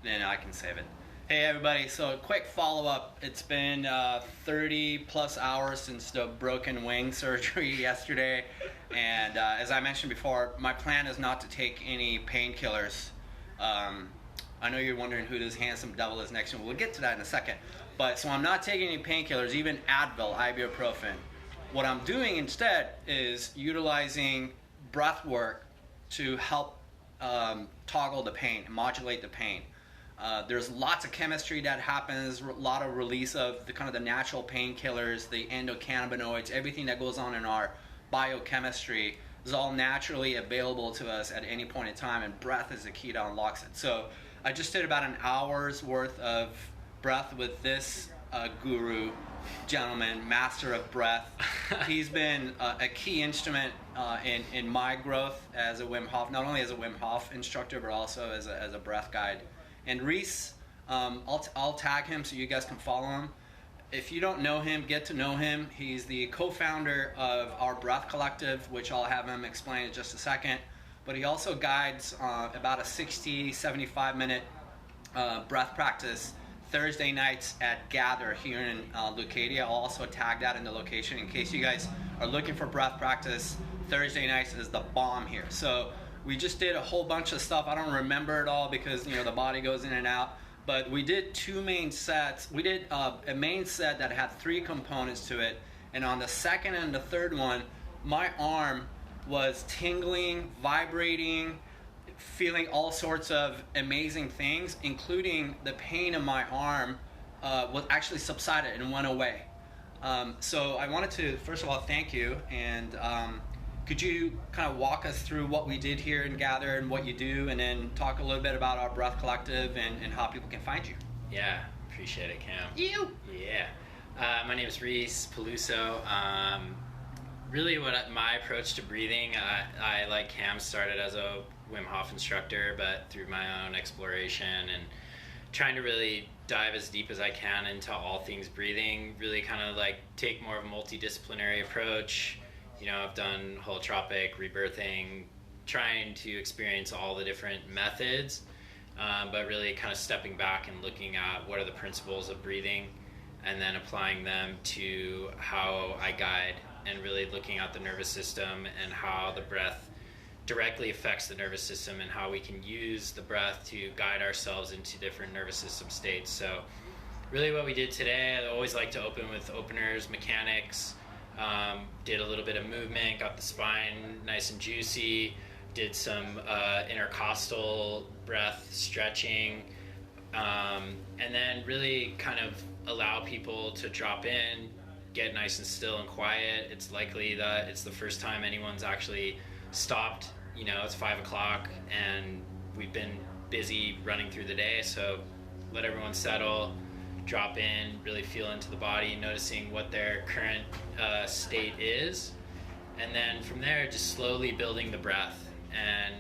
then I can save it. Hey everybody, so a quick follow-up. It's been 30 plus hours since the broken wing surgery yesterday, and as I mentioned before, my plan is not to take any painkillers. I know you're wondering who this handsome devil is next to me. We'll get to that in a second. But so I'm not taking any painkillers, even Advil, Ibuprofen. What I'm doing instead is utilizing breath work to help toggle the pain, modulate the pain. There's lots of chemistry that happens, a lot of release of the kind of the natural painkillers, the endocannabinoids, everything that goes on in our biochemistry is all naturally available to us at any point in time, and breath is the key that unlocks it. So I just did about an hour's worth of breath with this guru gentleman, master of breath. He's been a key instrument in my growth as a Wim Hof, not only as a Wim Hof instructor, but also as a breath guide. And Reis, I'll tag him so you guys can follow him. If you don't know him, get to know him. He's the co-founder of our Breath Collective, which I'll have him explain in just a second. But he also guides about a 60, 75-minute breath practice Thursday nights at Gather here in Leucadia. I'll also tag that in the location in case you guys are looking for breath practice. Thursday nights is the bomb here. So we just did a whole bunch of stuff. I don't remember it all because the body goes in and out. But we did two main sets. We did a main set that had 3 components to it. And on the second and the third one, my arm was tingling, vibrating, feeling all sorts of amazing things, including the pain in my arm was actually subsided and went away. So I wanted to, first of all, thank you. And could you kind of walk us through what we did here in Gather and what you do, and then talk a little bit about our Breath Collective and how people can find you? Yeah, appreciate it, Cam. You? Yeah. My name is Reis Paluso. Really my approach to breathing, I like Cam, started as a Wim Hof instructor, but through my own exploration and trying to really dive as deep as I can into all things breathing, really kind of like take more of a multidisciplinary approach. I've done holotropic, rebirthing, trying to experience all the different methods, but really kind of stepping back and looking at what are the principles of breathing and then applying them to how I guide, and really looking at the nervous system and how the breath directly affects the nervous system and how we can use the breath to guide ourselves into different nervous system states. So really what we did today, I always like to open with openers, mechanics, did a little bit of movement, got the spine nice and juicy, did some intercostal breath stretching, and then really kind of allow people to drop in, get nice and still and quiet. It's likely that it's the first time anyone's actually stopped. It's 5 o'clock and we've been busy running through the day, so let everyone settle, drop in, really feel into the body, noticing what their current state is, and then from there just slowly building the breath. And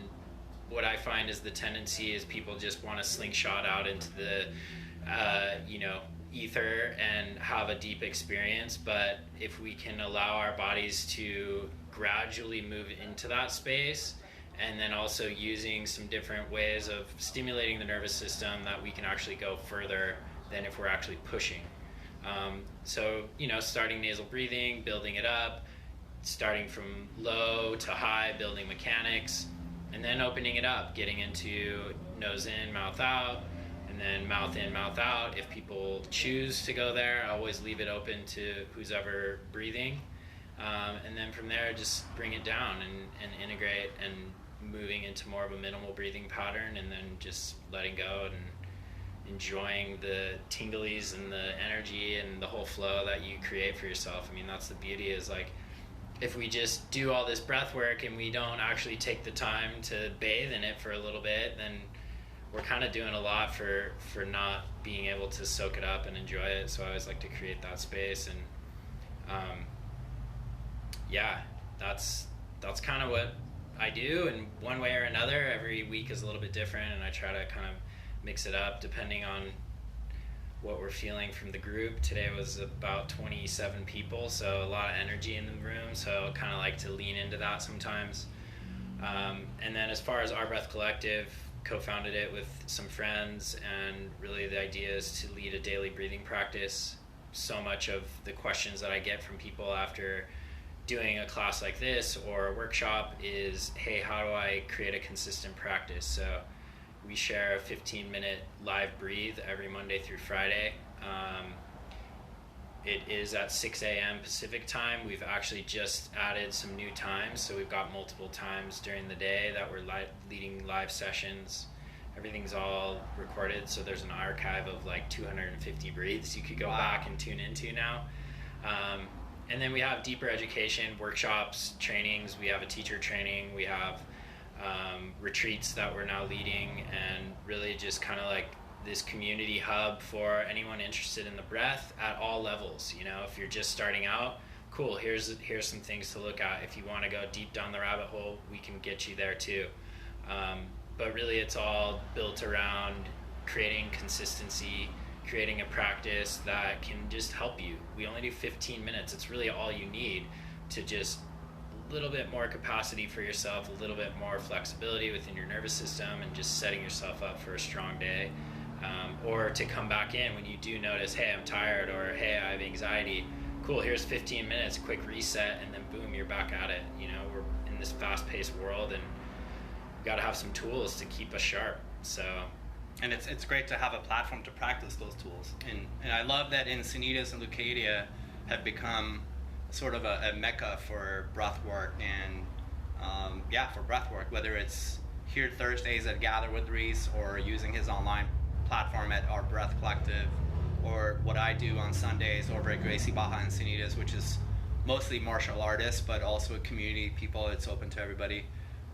what I find is the tendency is people just want to slingshot out into the ether and have a deep experience, but if we can allow our bodies to gradually move into that space, and then also using some different ways of stimulating the nervous system, that we can actually go further than if we're actually pushing. So starting nasal breathing, building it up, starting from low to high, building mechanics, and then opening it up, getting into nose in, mouth out, and then mouth in, mouth out. If people choose to go there, I always leave it open to who's ever breathing. And then from there, just bring it down and integrate, and moving into more of a minimal breathing pattern, and then just letting go and enjoying the tinglies and the energy and the whole flow that you create for yourself. I mean, that's the beauty, is like, if we just do all this breath work and we don't actually take the time to bathe in it for a little bit, then we're kind of doing a lot for not being able to soak it up and enjoy it. So I always like to create that space, and that's kind of what I do. And one way or another, every week is a little bit different, and I try to kind of mix it up depending on what we're feeling from the group. Today was about 27 people, so a lot of energy in the room, so I kind of like to lean into that sometimes. And then as far as our Breath Collective, co-founded it with some friends, and really the idea is to lead a daily breathing practice. So much of the questions that I get from people after doing a class like this or a workshop is, hey, how do I create a consistent practice? So we share a 15-minute live breathe every Monday through Friday. It is at 6 a.m. Pacific time. We've actually just added some new times, so we've got multiple times during the day that we're leading live sessions. Everything's all recorded, so there's an archive of like 250 breathes you could go back and tune into now. And then we have deeper education, workshops, trainings. We have a teacher training. We have retreats that we're now leading, and really just kind of like this community hub for anyone interested in the breath at all levels. You know, if you're just starting out, cool, here's some things to look at. If you want to go deep down the rabbit hole, we can get you there too. But really it's all built around creating consistency, creating a practice that can just help you. We only do 15 minutes. It's really all you need to just a little bit more capacity for yourself, a little bit more flexibility within your nervous system, and just setting yourself up for a strong day. Or to come back in when you do notice, hey, I'm tired, or hey, I have anxiety. Cool, here's 15 minutes, quick reset, and then boom, you're back at it. You know, we're in this fast-paced world, and we got to have some tools to keep us sharp. So, and it's great to have a platform to practice those tools. And I love that Encinitas and Leucadia have become sort of a mecca for breath work and for breath work, whether it's here Thursdays at Gather with Reis, or using his online platform at our Breath Collective, or what I do on Sundays over at Gracie Baja Encinitas, which is mostly martial artists, but also community people. It's open to everybody.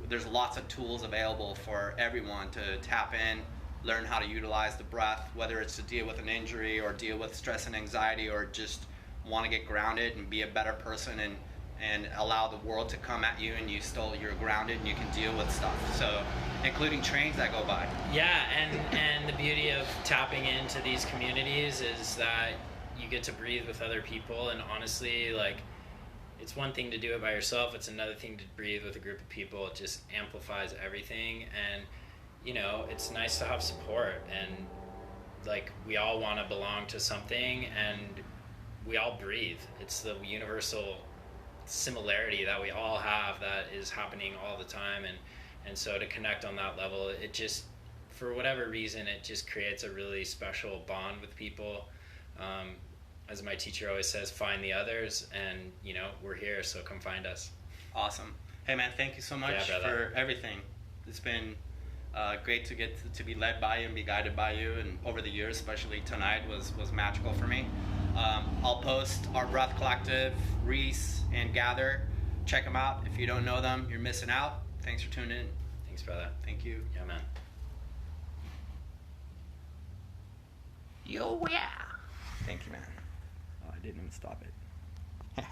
There's lots of tools available for everyone to tap in, learn how to utilize the breath, whether it's to deal with an injury or deal with stress and anxiety, or just want to get grounded and be a better person and allow the world to come at you, and you're grounded and you can deal with stuff. So, including trains that go by. Yeah, and the beauty of tapping into these communities is that you get to breathe with other people, and honestly, like, it's one thing to do it by yourself, it's another thing to breathe with a group of people. It just amplifies everything, and, you know, it's nice to have support, and, like, we all want to belong to something, and we all breathe. It's the universal similarity that we all have that is happening all the time, and so to connect on that level, it just, for whatever reason, it just creates a really special bond with people. As my teacher always says, find the others, and, you know, we're here, so come find us. Awesome. Hey man, thank you so much for everything. It's been great to get to be led by you and be guided by you, and over the years, especially tonight, was magical for me. I'll post our Breath Collective, Reis, and Gather. Check them out. If you don't know them, you're missing out. Thanks for tuning in. Thanks, brother. Thank you. Yeah, man. Yo, yeah. Thank you, man. Oh, I didn't even stop it.